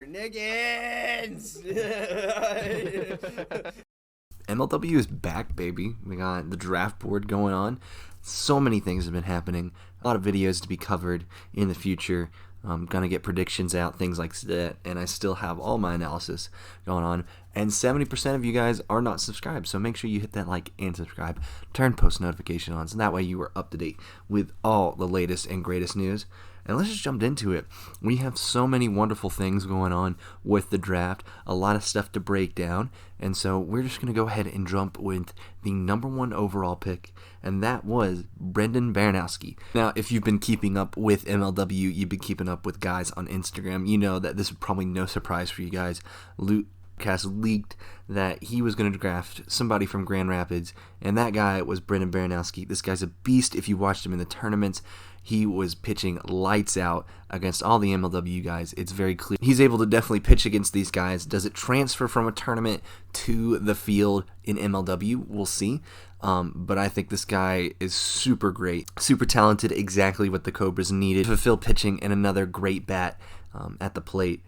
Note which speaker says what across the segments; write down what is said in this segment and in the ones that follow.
Speaker 1: Niggins!
Speaker 2: MLW is back, baby. We got the draft board going on. So many things have been happening. A lot of videos to be covered in the future. I'm going to get predictions out, things like that. And I still have all my analysis going on. And 70% of you guys are not subscribed. So make sure you hit that like and subscribe. Turn post notification on so that way you are up to date with all the latest and greatest news. And let's just jump into it. We have so many wonderful things going on with the draft, a lot of stuff to break down, and so we're just going to go ahead and jump with the number 1 overall pick, and that was Baranoski. Now, if you've been keeping up with MLW, you've been keeping up with guys on Instagram, you know that this is probably no surprise for you guys. Lucas leaked that he was going to draft somebody from Grand Rapids, and that guy was Baranoski. This guy's a beast. If you watched him in the tournaments, he was pitching lights out against all the MLW guys. It's very clear he's able to definitely pitch against these guys. Does it transfer from a tournament to the field in MLW? We'll see. But I think this guy is super great, super talented, exactly what the Cobras needed to fulfill pitching and another great bat at the plate.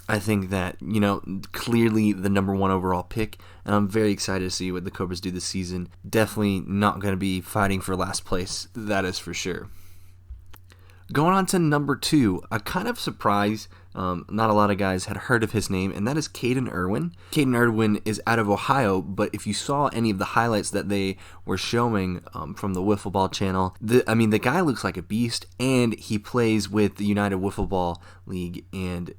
Speaker 2: I think that, clearly the number 1 overall pick, and I'm very excited to see what the Cobras do this season. Definitely not going to be fighting for last place, that is for sure. Going on to number 2, a kind of surprise. Not a lot of guys had heard of his name, and that is Caden Irwin. Caden Irwin is out of Ohio, but if you saw any of the highlights that they were showing from the Wiffle Ball channel, the guy looks like a beast, and he plays with the United Wiffle Ball League, and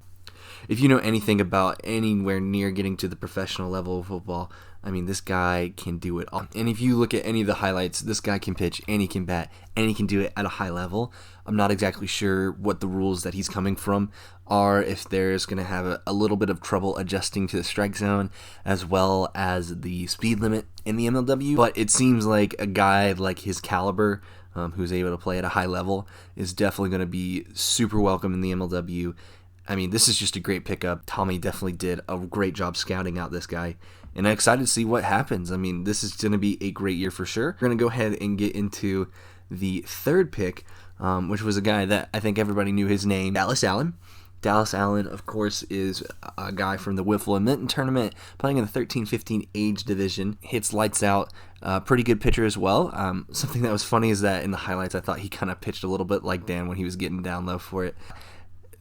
Speaker 2: if you know anything about anywhere near getting to the professional level of football, this guy can do it all. And if you look at any of the highlights, this guy can pitch and he can bat and he can do it at a high level. I'm not exactly sure what the rules that he's coming from are, if there's going to have a little bit of trouble adjusting to the strike zone as well as the speed limit in the MLW. But it seems like a guy like his caliber, who's able to play at a high level, is definitely going to be super welcome in the MLW. This is just a great pickup. Tommy definitely did a great job scouting out this guy, and I'm excited to see what happens. This is going to be a great year for sure. We're going to go ahead and get into the 3rd pick, which was a guy that I think everybody knew his name, Dallas Allen. Dallas Allen, of course, is a guy from the Wiffle and Minton tournament, playing in the 13-15 age division. Hits lights out, pretty good pitcher as well. Something that was funny is that in the highlights, I thought he kind of pitched a little bit like Dan when he was getting down low for it.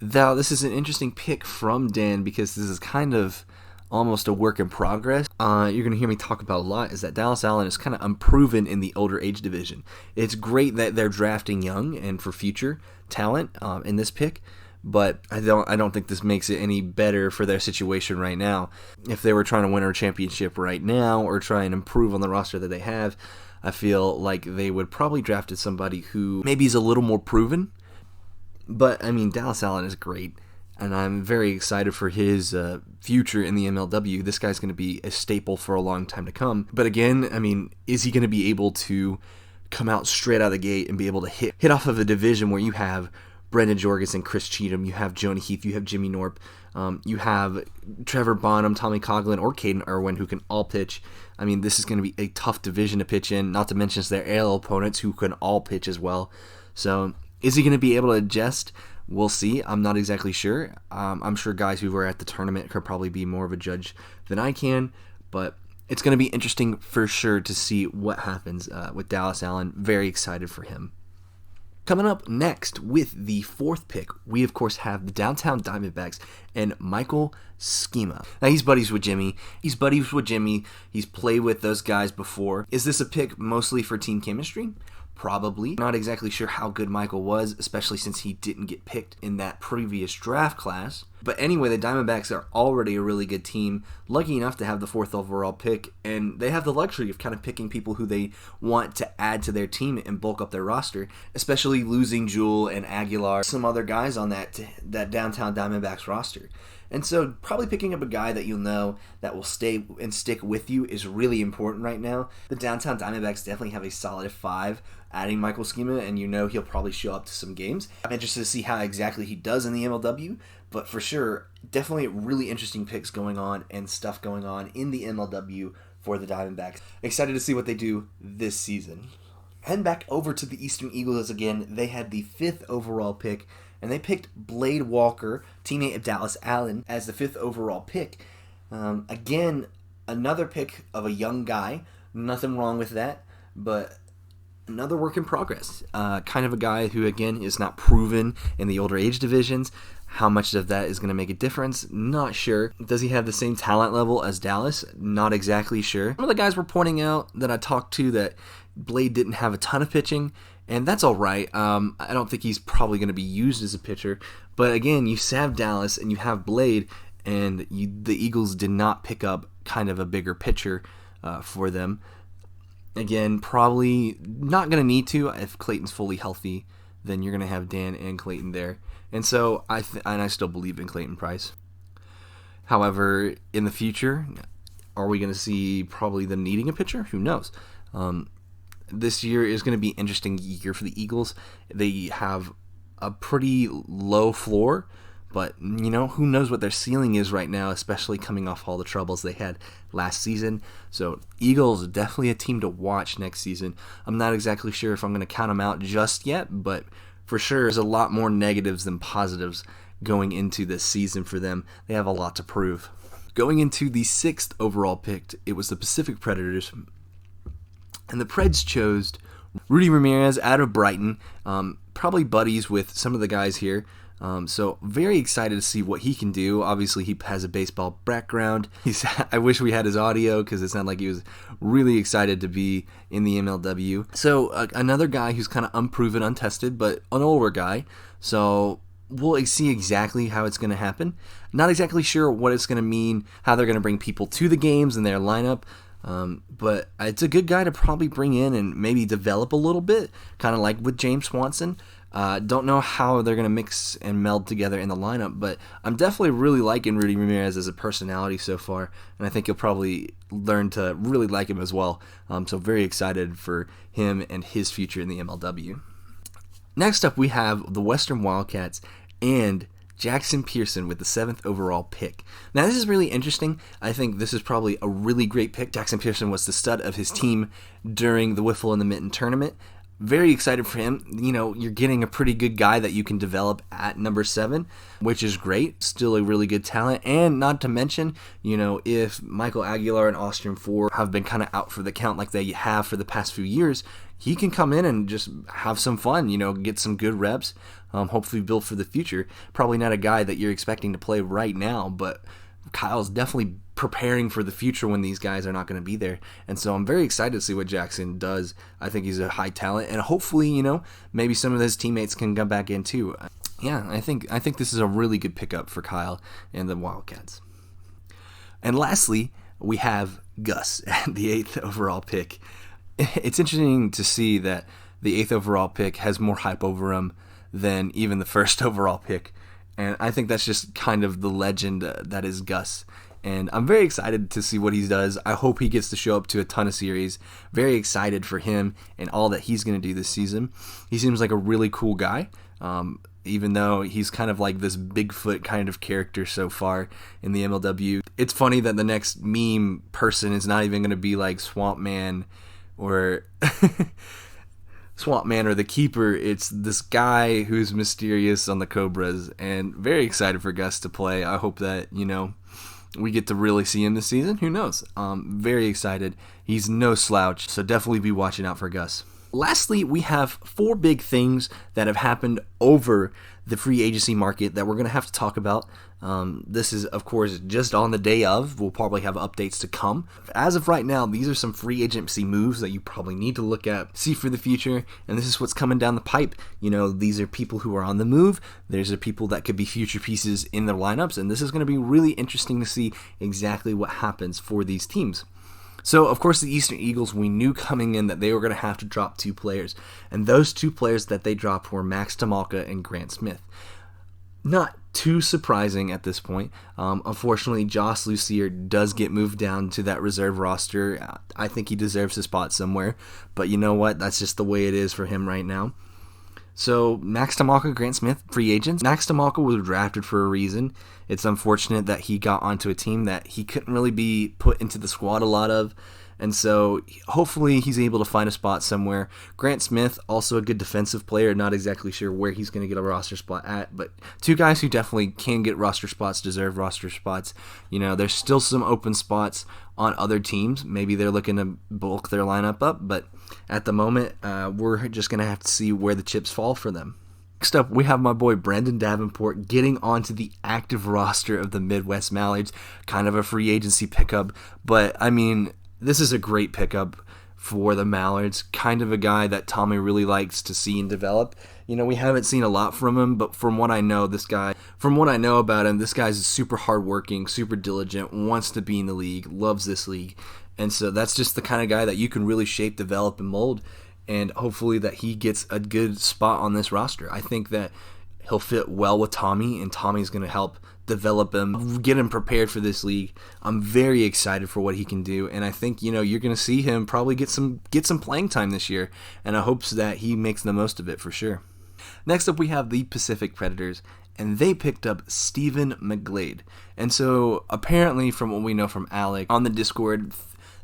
Speaker 2: Now, this is an interesting pick from Dan because this is kind of almost a work in progress. You're going to hear me talk about a lot is that Dallas Allen is kind of unproven in the older age division. It's great that they're drafting young and for future talent in this pick, but I don't think this makes it any better for their situation right now. If they were trying to win a championship right now or try and improve on the roster that they have, I feel like they would probably drafted somebody who maybe is a little more proven. But, Dallas Allen is great, and I'm very excited for his future in the MLW. This guy's going to be a staple for a long time to come. But again, is he going to be able to come out straight out of the gate and be able to hit off of a division where you have Brendan Jorgensen, Chris Cheatham, you have Jonah Heath, you have Jimmy Norp, you have Trevor Bonham, Tommy Coughlin, or Caden Irwin, who can all pitch. This is going to be a tough division to pitch in, not to mention their AL opponents who can all pitch as well. So is he going to be able to adjust? We'll see. I'm not exactly sure. I'm sure guys who were at the tournament could probably be more of a judge than I can, but it's going to be interesting for sure to see what happens with Dallas Allen. Very excited for him. Coming up next with the 4th pick, we of course have the Downtown Diamondbacks and Michael Schema. Now he's buddies with Jimmy. He's played with those guys before. Is this a pick mostly for team chemistry? Probably. Not exactly sure how good Michael was, especially since he didn't get picked in that previous draft class. But anyway, the Diamondbacks are already a really good team, lucky enough to have the 4th overall pick, and they have the luxury of kind of picking people who they want to add to their team and bulk up their roster, especially losing Jewel and Aguilar, some other guys on that Downtown Diamondbacks roster. And so probably picking up a guy that you'll know that will stay and stick with you is really important right now. The Downtown Diamondbacks definitely have a solid 5 adding Michael Schema, and he'll probably show up to some games. I'm interested to see how exactly he does in the MLW, but for sure, definitely really interesting picks going on and stuff going on in the MLW for the Diamondbacks. Excited to see what they do this season. Heading back over to the Eastern Eagles again, they had the 5th overall pick, and they picked Blade Walker, teammate of Dallas Allen, as the 5th overall pick. Again, another pick of a young guy. Nothing wrong with that, but another work in progress. Kind of a guy who, again, is not proven in the older age divisions. How much of that is going to make a difference? Not sure. Does he have the same talent level as Dallas? Not exactly sure. Some of the guys were pointing out that I talked to that Blade didn't have a ton of pitching, and that's all right. I don't think he's probably going to be used as a pitcher. But again, you have Dallas and you have Blade, and the Eagles did not pick up kind of a bigger pitcher for them. Again, probably not going to need to. If Clayton's fully healthy, then you're going to have Dan and Clayton there. And so I still believe in Clayton Price. However, in the future, are we going to see probably them needing a pitcher? Who knows? This year is going to be an interesting year for the Eagles. They have a pretty low floor, but who knows what their ceiling is right now, especially coming off all the troubles they had last season. So Eagles, definitely a team to watch next season. I'm not exactly sure if I'm going to count them out just yet, but for sure, there's a lot more negatives than positives going into this season for them. They have a lot to prove. Going into the 6th overall pick, it was the Pacific Predators. And the Preds chose Rudy Ramirez out of Brighton, probably buddies with some of the guys here. So very excited to see what he can do. Obviously, he has a baseball background. I wish we had his audio because it sounded like he was really excited to be in the MLW. So another guy who's kind of unproven, untested, but an older guy. So we'll see exactly how it's going to happen. Not exactly sure what it's going to mean, how they're going to bring people to the games and their lineup. But it's a good guy to probably bring in and maybe develop a little bit, kind of like with James Swanson. Don't know how they're going to mix and meld together in the lineup, but I'm definitely really liking Rudy Ramirez as a personality so far, and I think you'll probably learn to really like him as well. So very excited for him and his future in the MLW. Next up, we have the Western Wildcats and Jaxon Pearson with the 7th overall pick. Now, this is really interesting. I think this is probably a really great pick. Jaxon Pearson was the stud of his team during the Wiffle and the Mitten tournament. Very excited for him. You're getting a pretty good guy that you can develop at number 7, which is great. Still a really good talent. And not to mention, if Michael Aguilar and Austrian 4 have been kind of out for the count like they have for the past few years, he can come in and just have some fun, get some good reps, hopefully build for the future. Probably not a guy that you're expecting to play right now, but Kyle's definitely preparing for the future when these guys are not going to be there. And so I'm very excited to see what Jaxon does. I think he's a high talent, and hopefully, maybe some of his teammates can come back in too. Yeah, I think this is a really good pickup for Kyle and the Wildcats. And lastly, we have Gus at the 8th overall pick. It's interesting to see that the 8th overall pick has more hype over him than even the 1st overall pick. And I think that's just kind of the legend that is Gus. And I'm very excited to see what he does. I hope he gets to show up to a ton of series. Very excited for him and all that he's going to do this season. He seems like a really cool guy, even though he's kind of like this Bigfoot kind of character so far in the MLW. It's funny that the next meme person is not even going to be like Swamp Man or... Swamp Man or the Keeper. It's this guy who's mysterious on the Cobras, and very excited for Gus to play. I hope that, we get to really see him this season. Who knows? Very excited. He's no slouch, so definitely be watching out for Gus. Lastly, we have 4 big things that have happened over the free agency market that we're going to have to talk about. This is, of course, just on the day of. We'll probably have updates to come. As of right now, these are some free agency moves that you probably need to look at, see for the future, and this is what's coming down the pipe. These are people who are on the move. There's the people that could be future pieces in their lineups, and this is going to be really interesting to see exactly what happens for these teams. So, of course, the Eastern Eagles, we knew coming in that they were going to have to drop 2 players. And those 2 players that they dropped were Max Tamalka and Grant Smith. Not too surprising at this point. Unfortunately, Josh Lucier does get moved down to that reserve roster. I think he deserves a spot somewhere. But you know what? That's just the way it is for him right now. So, Max Tamalka, Grant Smith, free agents. Max Tamalka was drafted for a reason. It's unfortunate that he got onto a team that he couldn't really be put into the squad a lot of. And so hopefully he's able to find a spot somewhere. Grant Smith, also a good defensive player. Not exactly sure where he's going to get a roster spot at, but two guys who definitely can get roster spots, deserve roster spots. There's still some open spots on other teams. Maybe they're looking to bulk their lineup up, but at the moment, we're just going to have to see where the chips fall for them. Next up, we have my boy Brendan Davenport getting onto the active roster of the Midwest Mallards. Kind of a free agency pickup, but this is a great pickup for the Mallards. Kind of a guy that Tommy really likes to see and develop. We haven't seen a lot from him, but from what I know about him, this guy's super hardworking, super diligent, wants to be in the league, loves this league. And so that's just the kind of guy that you can really shape, develop, and mold. And hopefully that he gets a good spot on this roster. I think that he'll fit well with Tommy, and Tommy's going to help develop him, get him prepared for this league. I'm very excited for what he can do, and I think you're going to see him probably get some playing time this year, and I hope that he makes the most of it for sure. Next up, we have the Pacific Predators, and they picked up Stephen McGlade. And so apparently, from what we know from Alec on the Discord,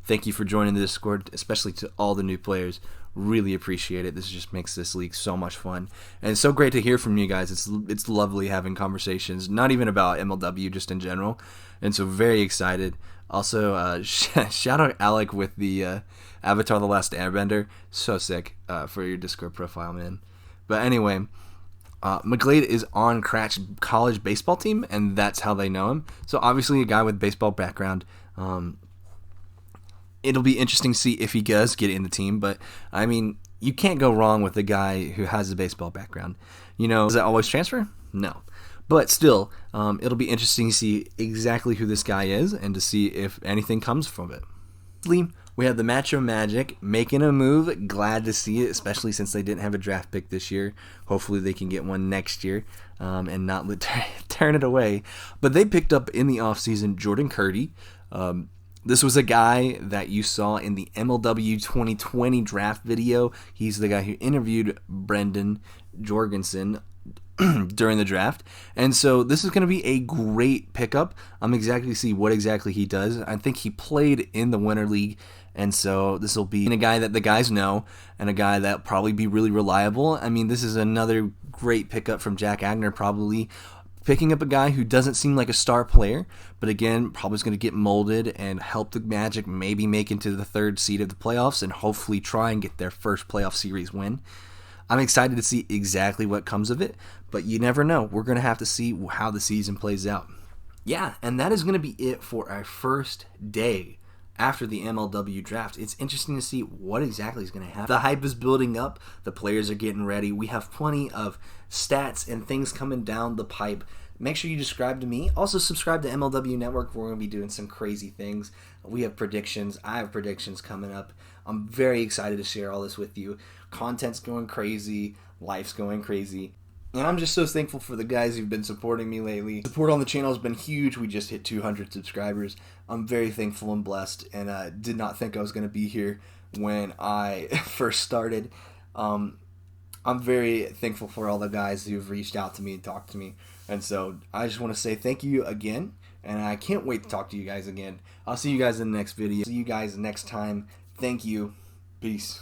Speaker 2: thank you for joining the Discord, especially to all the new players. Really appreciate it. This just makes this league so much fun. And it's so great to hear from you guys. It's lovely having conversations, not even about MLW, just in general. And so very excited. Also, shout out Alec with the Avatar The Last Airbender. So sick for your Discord profile, man. But anyway, McGlade is on Cratch's college baseball team, and that's how they know him. So obviously a guy with baseball background. It'll be interesting to see if he does get in the team, but you can't go wrong with a guy who has a baseball background. Does that always transfer? No. But still, it'll be interesting to see exactly who this guy is and to see if anything comes from it. We have the Macho Magic making a move. Glad to see it, especially since they didn't have a draft pick this year. Hopefully they can get one next year and not turn it away. But they picked up in the offseason Jordan Curdy. This was a guy that you saw in the MLW 2020 draft video. He's the guy who interviewed Brendan Jorgensen during the draft. And so this is going to be a great pickup. I'm exactly to see what exactly he does. I think he played in the Winter League. And so this will be a guy that the guys know and a guy that probably be really reliable. This is another great pickup from Jack Agner, probably. Picking up a guy who doesn't seem like a star player, but again, probably is going to get molded and help the Magic maybe make into the third seed of the playoffs and hopefully try and get their first playoff series win. I'm excited to see exactly what comes of it, but you never know. We're going to have to see how the season plays out. Yeah, and that is going to be it for our first day after the MLW draft. It's interesting to see what exactly is going to happen. The hype is building up. The players are getting ready. We have plenty of stats and things coming down the pipe. Make sure you subscribe to me. Also subscribe to MLW Network. We're going to be doing some crazy things. We have predictions. I have predictions coming up. I'm very excited to share all this with you. Content's going crazy. Life's going crazy. And I'm just so thankful for the guys who've been supporting me lately. Support on the channel has been huge. We just hit 200 subscribers. I'm very thankful and blessed, and I did not think I was going to be here when I first started. I'm very thankful for all the guys who've reached out to me and talked to me. And so I just want to say thank you again, and I can't wait to talk to you guys again. I'll see you guys in the next video. See you guys next time. Thank you. Peace.